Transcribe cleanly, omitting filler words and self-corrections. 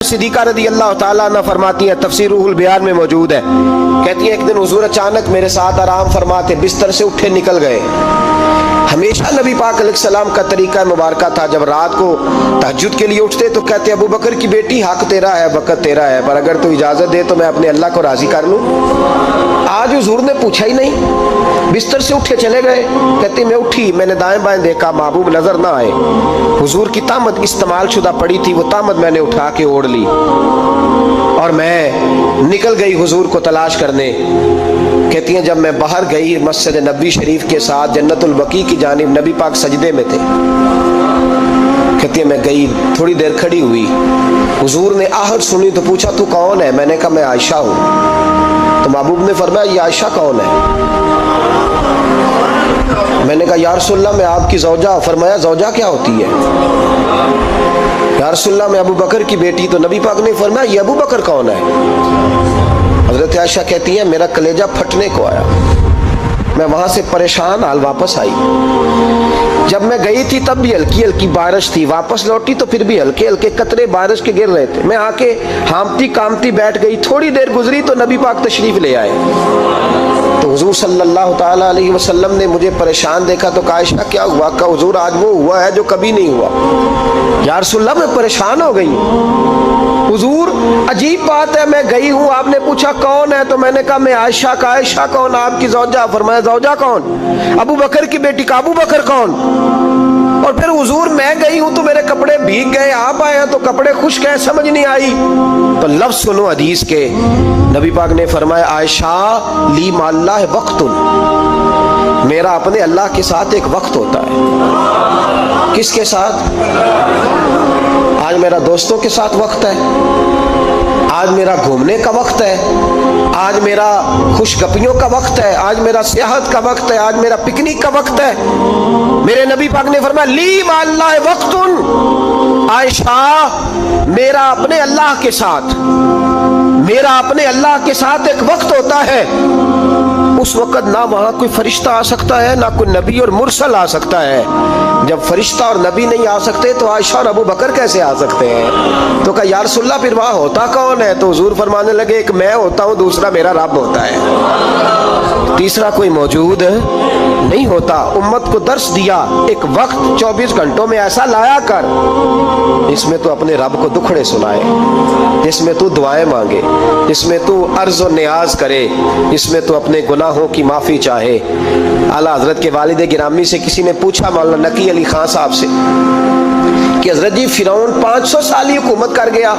सिद्दीक़ा रज़ी अल्लाह ताला अन्हा फरमाती हैं, तफसीर रूहुल बयान में मौजूद है, कहती हैं एक दिन हुजूर अचानक मेरे साथ आराम फरमाते बिस्तर से उठे निकल गए। हमेशा नबी पाक अलैहिस्सलाम का तरीका मुबारका था, जब रात को तहज्जुद के लिए उठते तो कहते अबू बकर की बेटी हक तेरा है, वक़्त तेरा है, पर अगर तू इजाज़त दे तो मैं अपने अल्लाह को राज़ी कर लूँ। आज हुजूर ने पूछा ही नहीं, बिस्तर से उठे चले गए। कहते मैं उठी, मैंने दाएं बाएं देखा, महबूब नजर ना आए। हुजूर की तामत इस्तेमाल शुदा पड़ी थी, वो तामत मैंने उठा के ओढ़ ली और मैं निकल गई हुजूर को तलाश करने। कहती हैं जब मैं बाहर गई मस्जिद नबी शरीफ के साथ जन्नतुल बकी की जानिब, नबी पाक सजदे में थे। कहती है मैं गई, थोड़ी देर खड़ी हुई, हुजूर ने आहट सुनी तो पूछा तू कौन है? मैंने कहा मैं आयशा हूँ। तो महबूब ने फरमाया ये आयशा कौन है? मैंने कहा या रसूलल्लाह मैं आपकी ज़ौजा। फरमाया ज़ौजा क्या होती है? या रसूलल्लाह मैं अबू बकर की बेटी। तो नबी पाक ने फरमाया ये अबू बकर कौन है? हज़रत आयशा कहती है मेरा कलेजा फटने को आया, मैं वहां से परेशान हाल वापस आई। जब मैं गई थी तब भी हल्की हल्की बारिश थी, वापस लौटी तो फिर भी हल्के हल्के कतरे बारिश के गिर रहे थे। मैं आके हामती कामती बैठ गई, थोड़ी देर गुजरी तो नबी पाक तशरीफ ले आए। तो हुजूर सल्लल्लाहु ताला अलैहि वसल्लम ने मुझे परेशान देखा तो कहा आयशा क्या हुआ? कहा हुजूर आज वो हुआ है जो कभी नहीं हुआ। या रसूलल्लाह मैं परेशान हो गई। हुजूर अजीब बात है, मैं गई हूँ, आपने पूछा कौन है तो मैंने कहा मैं आयशा। का आयशा कौन? आपकी ज़ौजा। फरमाया ज़ौजा कौन? अबू बकर की बेटी। का अबू बकर कौन? और फिर हुजूर मैं गई हूं तो मेरे कपड़े भीग गए, आप आए हैं तो कपड़े खुश्क है, समझ नहीं आई। तो लफ्ज सुनो हदीस के, नबी पाक ने फरमाया आयशा ली माल्लाह वक्तुन, मेरा अपने अल्लाह के साथ एक वक्त होता है। किसके साथ? आज मेरा दोस्तों के साथ वक्त है, आज मेरा घूमने का वक्त है, आज मेरा खुशगपियों का वक्त है, आज मेरा सियाहत का वक्त है, आज मेरा पिकनिक का वक्त है। मेरे नबी पाक ने फरमाया ली माल्लाह वक्तुन, आयशा मेरा अपने अल्लाह के साथ, मेरा अपने अल्लाह के साथ एक वक्त होता है। उस वक्त ना वहां कोई फरिश्ता आ सकता है, ना कोई नबी और मुरसल आ सकता है। जब फरिश्ता और नबी नहीं आ सकते तो आयशा और अबू बकर कैसे आ सकते हैं? तो कहा या रसूलल्लाह फिर वहां होता कौन है? तो हुजूर फरमाने लगे एक मैं होता हूं, दूसरा मेरा रब होता है, तीसरा कोई मौजूद नहीं होता। उम्मत को दर्श दिया एक वक्त 24 घंटों में ऐसा लाया कर इसमें तो अपने रब को दुखड़े सुनाए, जिसमें तू दुआएं मांगे, जिसमें तू अर्ज और नियाज करे, जिसमें तू अपने गुनाहों की माफी चाहे। आला हजरत के वालिद गिरामी से किसी ने पूछा मौलाना नकी अली खान साहब से कि हजरत जी फिरौन 500 साल ही हुकूमत कर गया,